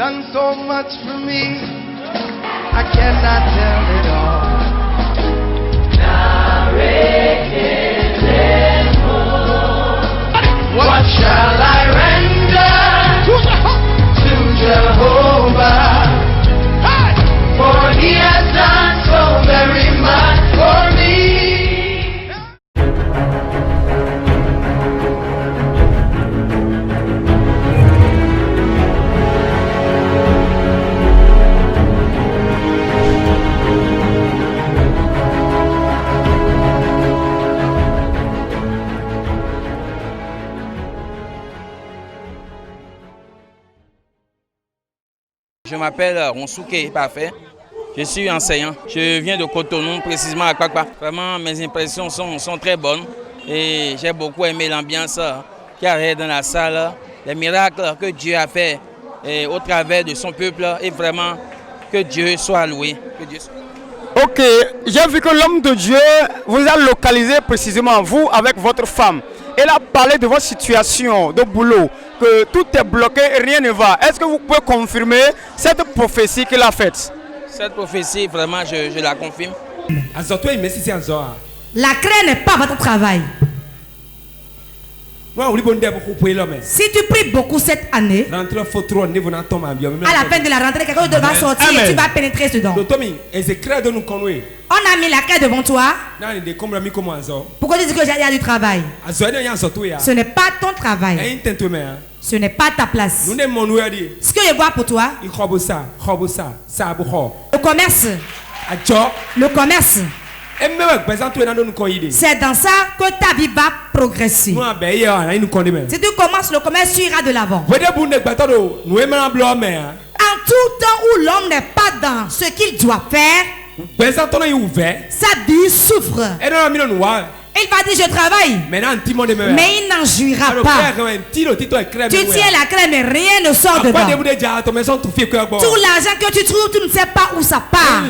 done so much for me, I cannot tell it all. What shall I render to Jehovah? For he has done so very much for me. Je m'appelle Ronsuke Parfait, je suis enseignant. Je viens de Cotonou, précisément à Kpakpa. Vraiment, mes impressions sont très bonnes et j'ai beaucoup aimé l'ambiance qui arrive dans la salle, les miracles que Dieu a fait au travers de son peuple et vraiment que Dieu soit loué. Ok, j'ai vu que l'homme de Dieu vous a localisé précisément, vous avec votre femme. Elle a parlé de votre situation de boulot, que tout est bloqué et rien ne va. Est-ce que vous pouvez confirmer cette prophétie qu'il a faite? Cette prophétie, vraiment, je la confirme. La craie n'est pas votre travail. Si tu pries beaucoup cette année, à la fin de la rentrée, quelqu'un devra sortir et tu vas pénétrer dedans. On a mis la craie devant toi. Pourquoi tu dis que il y a du travail? Ce n'est pas ton travail. Ce n'est pas ta place. Ce que je vois pour toi, le commerce. Le commerce. C'est dans ça que ta vie va progresser. Si tu commences le commerce, tu iras de l'avant. En tout temps où l'homme n'est pas dans ce qu'il doit faire, sa vie souffre. Il va dire je travaille, mais il n'en jouira pas. Tu tiens la craie mais rien ne sort dedans. Tout l'argent que tu trouves, tu ne sais pas où ça part.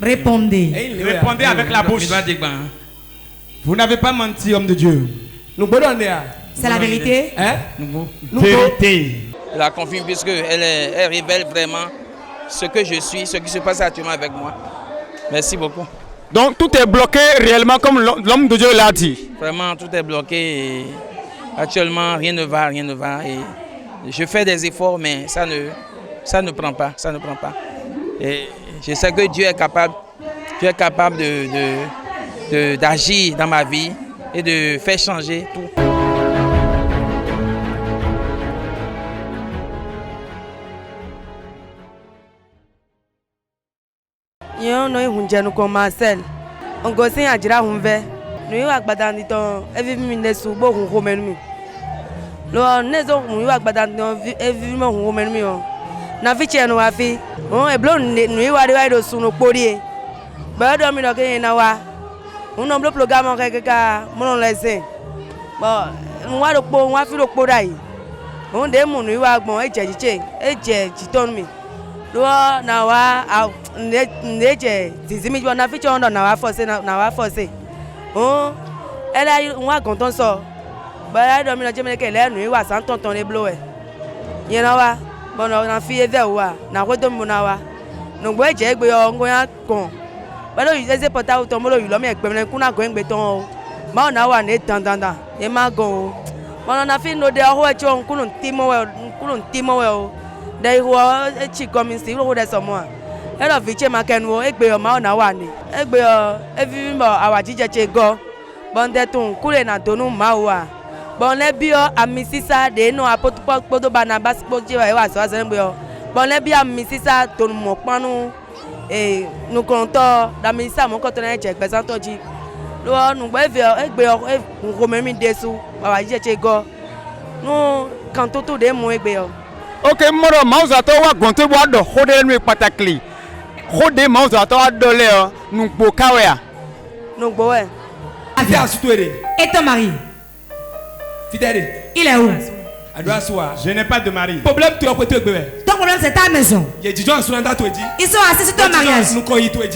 Répondez. Répondez avec la bouche. Vous n'avez pas menti, homme de Dieu. C'est la vérité. Vérité. Je la confirme puisqu'elle révèle vraiment ce que je suis, ce qui se passe actuellement avec moi. Merci beaucoup. Donc tout est bloqué réellement comme l'homme de Dieu l'a dit. Vraiment tout est bloqué et actuellement rien ne va. Et je fais des efforts mais ça ne prend pas. Et je sais que Dieu est capable d'agir dans ma vie et de faire changer tout. Yo no hunjenu ko Marcel. Ongo sin ajira hunve. No yo agbada ni ton evi mi nesu bo hun ho menu mi. Lo nezo mu yo agbada ni evi mo hun ho menu mi o. Na fi che no wa fi. O e blo no yo wa do sunu pori. Ba do mi no ke na wa. Uno blo program ke ka mo no lese. Bo mo wa do po wa fi do po dai. O de mu no yo agbon eje jiton mi. Lo na wa neje dizimi jo na fiche ondo na wa force ela nwa gonton so ba do mi no je me ke lenu wa san tonton le blow e yen na wa bono na fi eve wa na ko do mu na wa no gbo eje egbe yo ngo ya kon ba do ise porta o to mo lo yu lo mi egbe me kun na go engbe ton o ma na wa ne dandan e ma go o bono na fi no de ho e cho kunun timo we o dai ho e chi komi si ro de so mo elo viche makenu egbe o ma na wa ni egbe o evi mo awajije che go bonde tun kure na donu ma wa bonle bi o amisisa de no apotupo ba na baspo je wa so ase egbe o bonle bi amisisa tonu mo panu nu konto da misisa mo konto na je gbesan toji lo nu gbe egbe o ko me mi desu awajije che go nu kan to de mo egbe o. Ok, moro mausa to wa gonte bo do hode nu patakli. Hode mausa to adole nu gbo kawe a. Nu gbo we. Et ton mari? Fidèle. Il est où? Je n'ai pas de mari. Problème tu as côté Ton problème c'est ta maison. Ils sont assis sur ton mariage.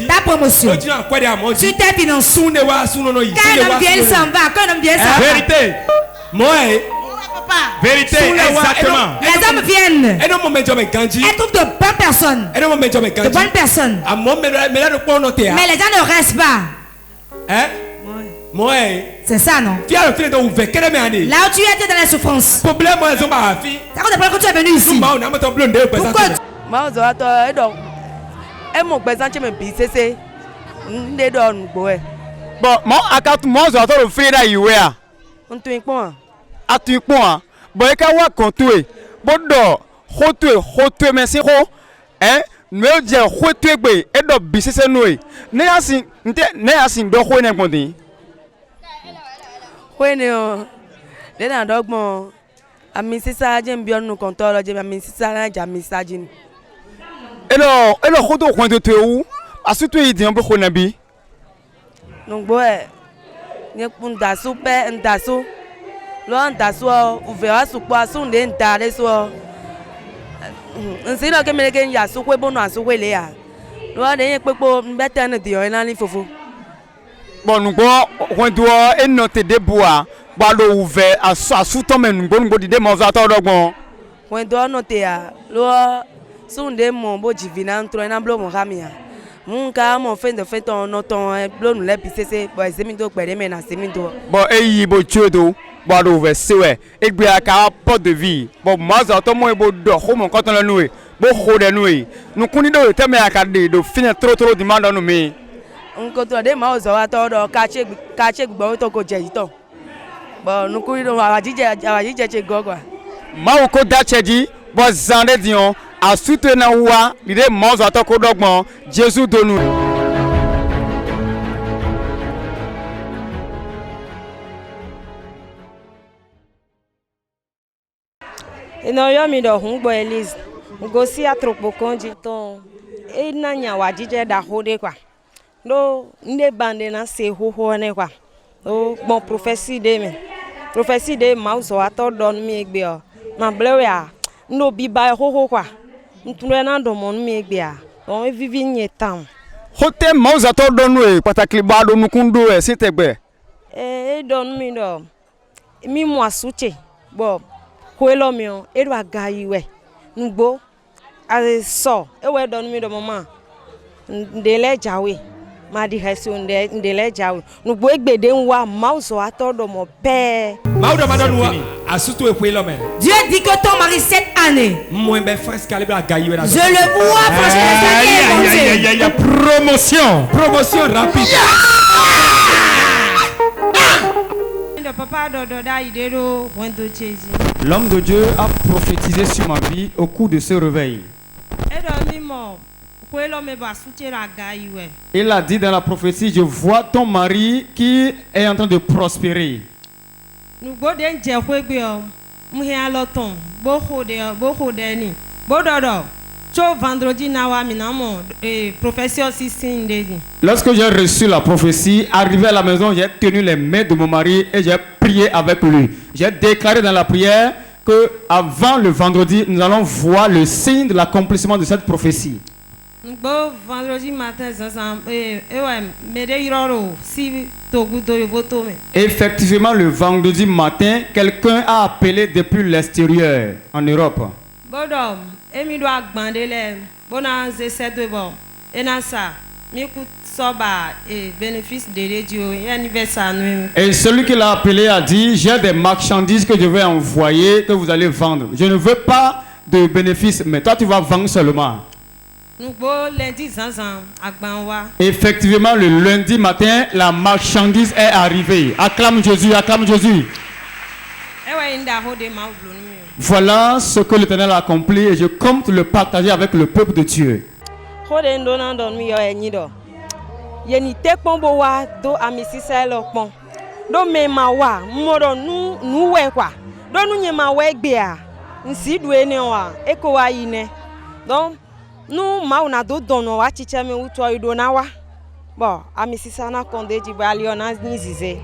Ta promotion. Tu t'es financé. Quand un homme vient, il s'en va. Quand un homme vient, il s'en va. Vérité. Moi, papa Vérité, exactement. Les hommes viennent. Elles trouvent de bonnes personnes. De bonnes personnes. Mais les gens ne restent pas. Hein? C'est ça, non? Là où tu étais dans la souffrance. C'est à cause de problème que tu es venu ici. Pourquoi? Bon, moi, je vais te offrir la iwea. A tu point. Bon, et quand on compte, bon, hotue, mais c'est quoi? Hein? Nous disons hotue, et donc, bisese nous. N'ayasi do hone n'importe. Hone o. Les gens d'ogmon. Ami c'est ça, j'aime bien nous contrôler, j'aime ami c'est ça, j'aime ça, j'aime. Et le hoto coin de où? A surtout il dit un peu honabi. Donc boy, n'y a pas d'assou, pas d'assou. L'on d'assou, ou verra sous quoi, sous des tarés soit. C'est là que me gagne ya sous quoi bon assou les ya. L'on n'est pas pour mettre un dieu en allée fofo. Bon nous on doit et noter des bois, balo ouvert à sous ton men bon go de mon vato dogon. On doit noter à l'on sous des mon beau divin entre un blanc mon ramia. Mon cas, mon fait de fait on entend blon nous les pisser, bon c'est mindo perdre mais na c'est mindo. Bon et bo chodo, balo ouvert c'est ouais. Et bien à porte de vie. Bon moi j'entends moi bo do mon quand on la noué. Bo khode noué. Nous connait de terme à cadre de finir trop demande nous mais. On contrôle des mots à tort caché bon to ko jejito. Bon nous connait do awadije go quoi. Ma ko dacheji bo zande dion. A soutenir ouah, l'idée mange à ton codogman, Jésus de nous. Et non, yo mi do hungo Elise. Ngosi a trop konji ton. E na nya wajije da hode kwa. Do nde bande na se ho ne kwa. Do bon prophétie de me. Prophétie de mauso ato don mi egbe o. Ma blewe a. No biba ho kwa. Ntuna do mon mi egbe a. On vivi nyetam. Hote mauso ato don we patakli ba do nukundo e sitegbe. E don mi do. Mi mo asuche. Bo Huelo mio, edo agayiwe. Ngbo, as so, ewe don mi do mama. Ndele jawe, ma di hesi ndele jawe. Ngbo egbede nwa mauso atodo mo pe. Maudo madonwa, asutu huelo me. Dieu dit que ton mari 7 années. Moi ben frère calibre agayiwe na. Je le vois franchement. Promotion. Promotion rapide. L'homme de Dieu a prophétisé sur ma vie au cours de ce réveil. Il a dit dans la prophétie, je vois ton mari qui est en train de prospérer. Lorsque j'ai reçu la prophétie, arrivé à la maison, j'ai tenu les mains de mon mari et j'ai prié avec lui. J'ai déclaré dans la prière que avant le vendredi, nous allons voir le signe de l'accomplissement de cette prophétie. Effectivement, le vendredi matin, quelqu'un a appelé depuis l'extérieur en Europe. Et celui qui l'a appelé a dit, j'ai des marchandises que je vais envoyer, que vous allez vendre. Je ne veux pas de bénéfices, mais toi tu vas vendre seulement. Effectivement, le lundi matin, la marchandise est arrivée. Acclame Jésus, acclame Jésus. Voilà ce que l'Éternel a accompli et je compte le partager avec le peuple de Dieu. Bon, ami si ça na konde di ba liona ni zize.